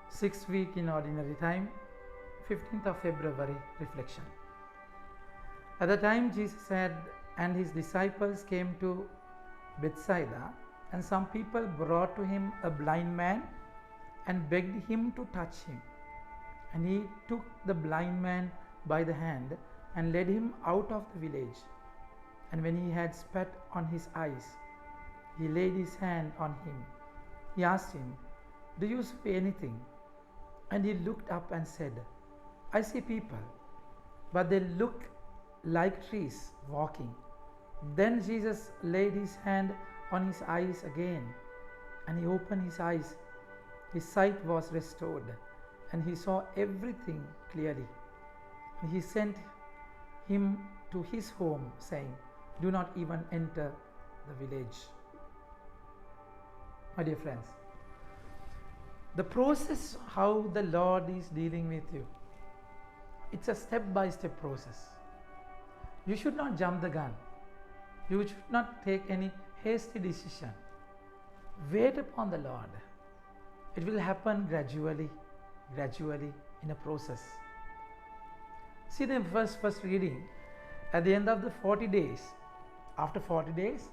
Sixth week in ordinary time, 15th of February reflection. At the time Jesus and his disciples came to Bethsaida, and some people brought to him a blind man and begged him to touch him. And he took the blind man by the hand and led him out of the village. And when he had spat on his eyes, he laid his hand on him. He asked him, "Do you see anything?" And he looked up and said, "I see people, but they look like trees walking." Then Jesus laid his hand on his eyes again, and he opened his eyes. His sight was restored, and he saw everything clearly. And he sent him to his home, saying, "Do not even enter the village." My dear friends, the process how the Lord is dealing with you, it's a step-by-step process. You should not jump the gun. You should not take any hasty decision. Wait upon the Lord. It will happen gradually in a process. See the first reading. At the end of the 40 days, after 40 days,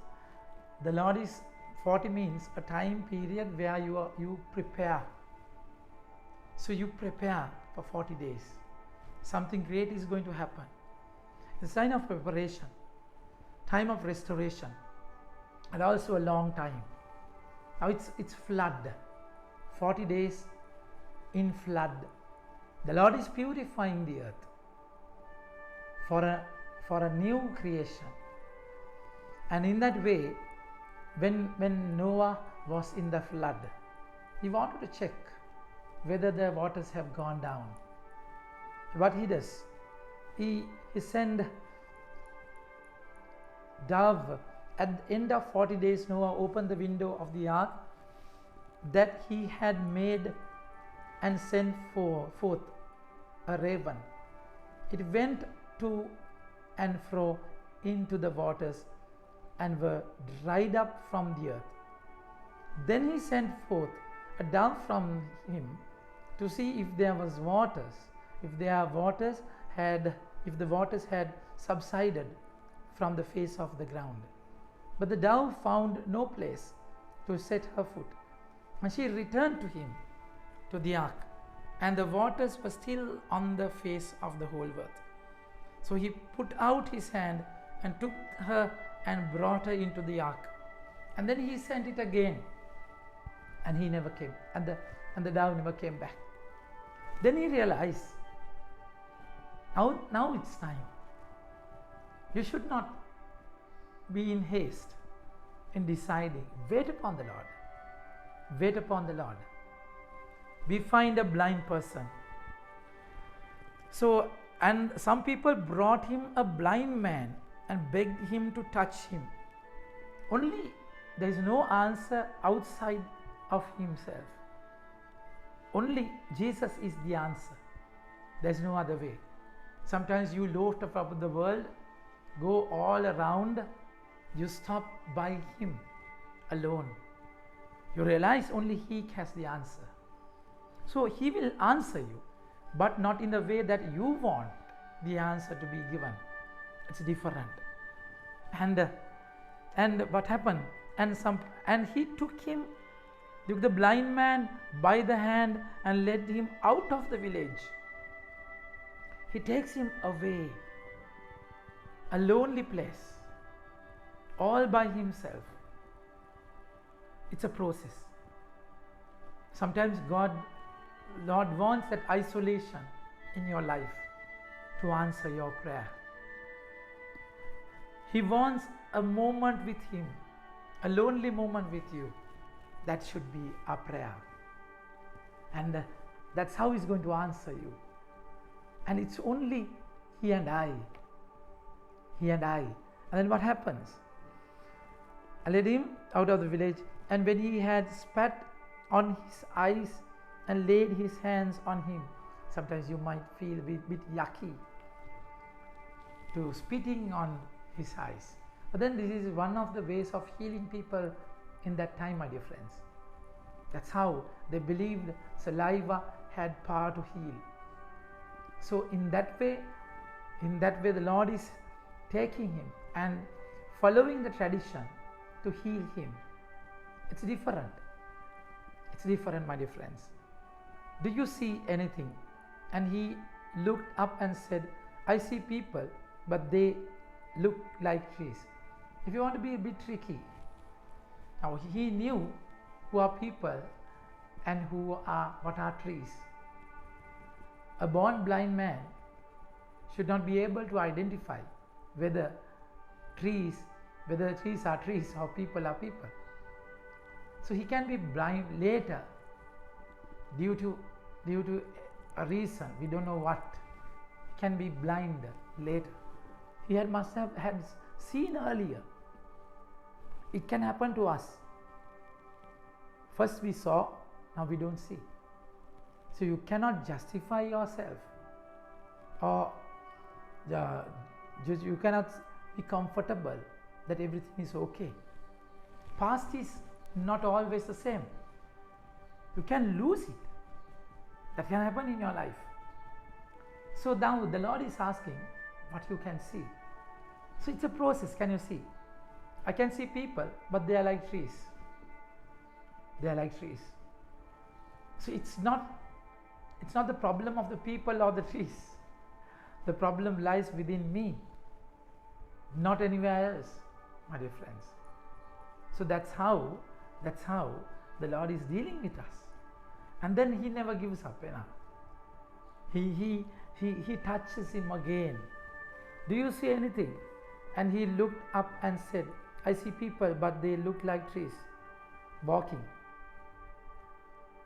the Lord is 40 means a time period where you prepare. So you prepare for 40 days. Something great is going to happen. It's a sign of preparation, time of restoration, and also a long time. Now it's flood. 40 days in flood. The Lord is purifying the earth for a new creation. And in that way, when Noah was in the flood, he wanted to check whether the waters have gone down. What he does, he sent dove. At the end of 40 days, Noah opened the window of the ark that he had made and sent forth a raven. It went to and fro into the waters and were dried up from the earth. Then he sent forth a dove from him to see if there was waters, if the waters had subsided from the face of the ground. But the dove found no place to set her foot, and she returned to him to the ark, and the waters were still on the face of the whole earth. So he put out his hand and took her and brought her into the ark. And then he sent it again, and he never came, and the dove never came back. Then he realized, now it's time. You should not be in haste in deciding. Wait upon the Lord. Wait upon the Lord. We find a blind person. So, and some people brought him a blind man and begged him to touch him. Only there is no answer outside of himself. Only Jesus is the answer. There is no other way. Sometimes you loaf about the world, go all around, you stop by him alone. You realize only he has the answer. So he will answer you, but not in the way that you want the answer to be given. It's different. And what happened? And he took the blind man by the hand and led him out of the village. He takes him away, a lonely place, all by himself. It's a process. Sometimes Lord wants that isolation in your life to answer your prayer. He wants a moment with him, a lonely moment with you. That should be our prayer. And that's how he's going to answer you. And it's only he and I. He and I. And then what happens? I led him out of the village, and when he had spat on his eyes and laid his hands on him. Sometimes you might feel a bit yucky to spitting on his eyes. But then this is one of the ways of healing people in that time, my dear friends. That's how they believed saliva had power to heal. So in that way the Lord is taking him and following the tradition to heal him. It's different. It's different, my dear friends. Do you see anything? And he looked up and said, I see people, but they look like trees. If you want to be a bit tricky, now he knew who are people and what are trees. A born blind man should not be able to identify whether trees are trees or people are people. So he can be blind later due to a reason, we don't know what. He can be blind later. He must have had seen earlier. It can happen to us. First we saw, now we don't see. So you cannot justify yourself, or you cannot be comfortable that everything is okay. Past is not always the same. You can lose it. That can happen in your life. So now the Lord is asking what you can see. So it's a process. Can you see? I can see people, but they are like trees. They are like trees. So it's not the problem of the people or the trees. The problem lies within me, not anywhere else, my dear friends. So that's how the Lord is dealing with us. And then he never gives up. He touches him again. Do you see anything? And he looked up and said, I see people, but they look like trees walking.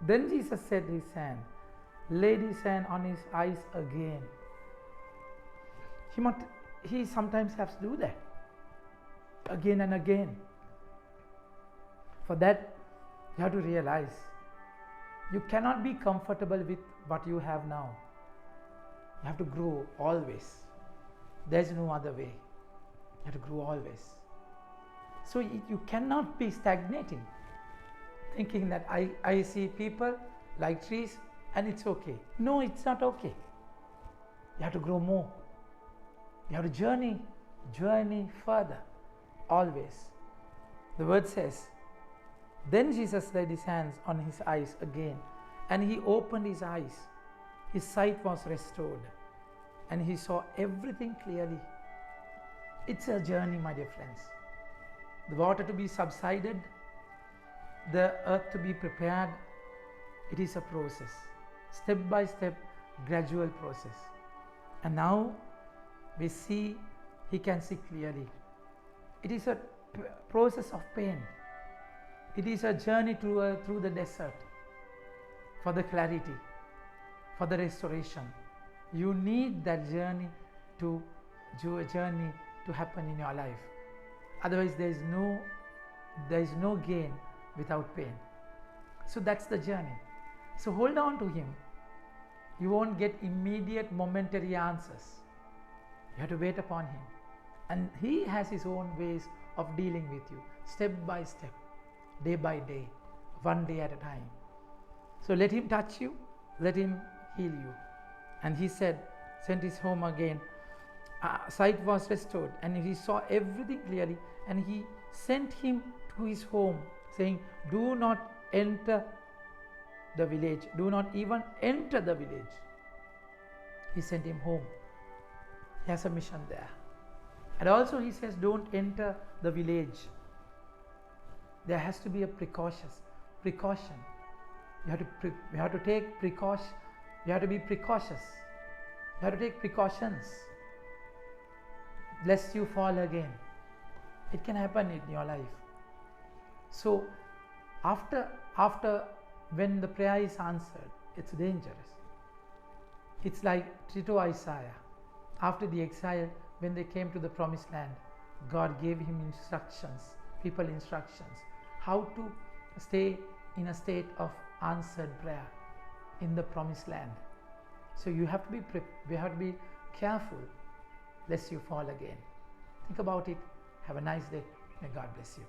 Then Jesus said laid his hand on his eyes again. He sometimes has to do that again and again. For that, you have to realize you cannot be comfortable with what you have now. You have to grow always. There's no other way. You have to grow always. So you cannot be stagnating, thinking that I see people like trees and it's okay. No, it's not okay. You have to grow more. You have to journey further, always. The word says, then Jesus laid his hands on his eyes again, and he opened his eyes. His sight was restored, and he saw everything clearly. It's a journey, my dear friends. The water to be subsided, the earth to be prepared, it is a process. Step by step, gradual process. And now we see, he can see clearly. It is a process of pain. It is a journey through the desert for the clarity, for the restoration. You need that journey to happen in your life. Otherwise, there is no gain without pain. So that's the journey. So hold on to him. You won't get immediate momentary answers. You have to wait upon him. And he has his own ways of dealing with you, step by step, day by day, one day at a time. So let him touch you, let him heal you. And he sent his home again. Sight was restored, and he saw everything clearly, and he sent him to his home, saying, do not enter the village, do not even enter the village. He sent him home. He has a mission there. And also he says, don't enter the village. There has to be a precaution. You have to take precaution. You have to be precautious. You have to take precautions, lest you fall again. It can happen in your life. So after when the prayer is answered, it's dangerous. It's like Tito Isaiah. After the exile, when they came to the promised land, God gave him instructions, how to stay in a state of answered prayer in the promised land. So you have to be careful lest you fall again. Think about it. Have a nice day. May God bless you.